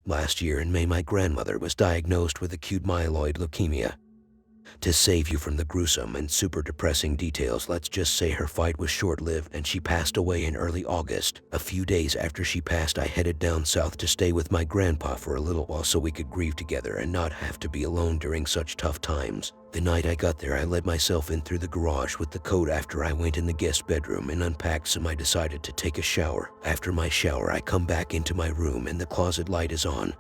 Last year in May, my grandmother was diagnosed with acute myeloid leukemia. To save you from the gruesome and super depressing details, let's just say her fight was short-lived and she passed away in early August. A few days after she passed, I headed down south to stay with my grandpa for a little while so we could grieve together and not have to be alone during such tough times. The night I got there, I let myself in through the garage with the coat. After I went in the guest bedroom and unpacked some, I decided to take a shower. After my shower, I come back into my room and the closet light is on.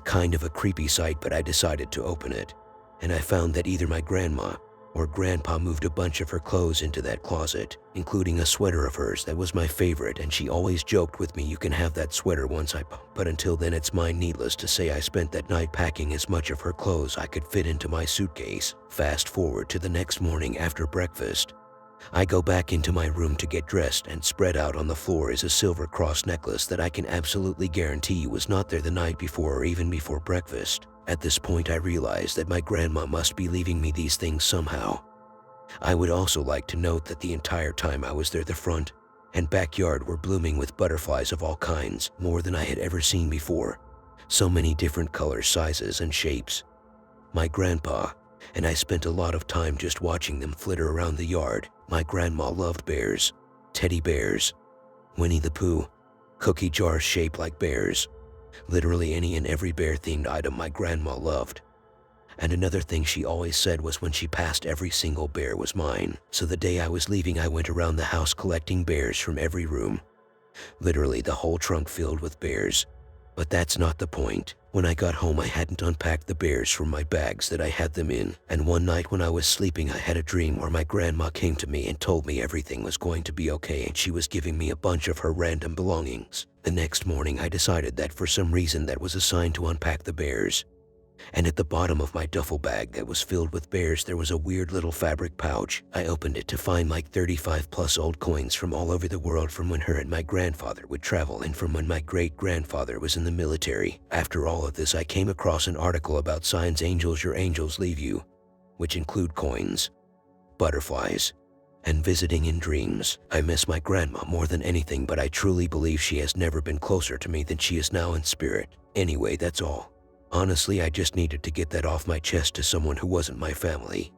Kind of a creepy sight, but I decided to open it. And I found that either my grandma or grandpa moved a bunch of her clothes into that closet, including a sweater of hers that was my favorite, and she always joked with me, "You can have that sweater once but until then it's mine." Needless to say, I spent that night packing as much of her clothes I could fit into my suitcase. Fast forward to the next morning after breakfast. I go back into my room to get dressed, and spread out on the floor is a silver cross necklace that I can absolutely guarantee was not there the night before or even before breakfast. At this point, I realized that my grandma must be leaving me these things somehow. I would also like to note that the entire time I was there, the front and backyard were blooming with butterflies of all kinds, more than I had ever seen before. So many different colors, sizes, and shapes. My grandpa and I spent a lot of time just watching them flitter around the yard. My grandma loved bears, teddy bears, Winnie the Pooh, cookie jars shaped like bears. Literally any and every bear-themed item my grandma loved. And another thing she always said was when she passed, every single bear was mine. So the day I was leaving, I went around the house collecting bears from every room. Literally the whole trunk filled with bears. But that's not the point. When I got home, I hadn't unpacked the bears from my bags that I had them in. And one night when I was sleeping, I had a dream where my grandma came to me and told me everything was going to be okay, and she was giving me a bunch of her random belongings. The next morning, I decided that for some reason that was a sign to unpack the bears. And at the bottom of my duffel bag that was filled with bears, there was a weird little fabric pouch. I opened it to find like 35 plus old coins from all over the world, from when her and my grandfather would travel and from when my great-grandfather was in the military. After all of this, I came across an article about signs angels your angels leave you, which include coins, butterflies, and visiting in dreams. I miss my grandma more than anything, but I truly believe she has never been closer to me than she is now in spirit. Anyway, that's all. Honestly, I just needed to get that off my chest to someone who wasn't my family.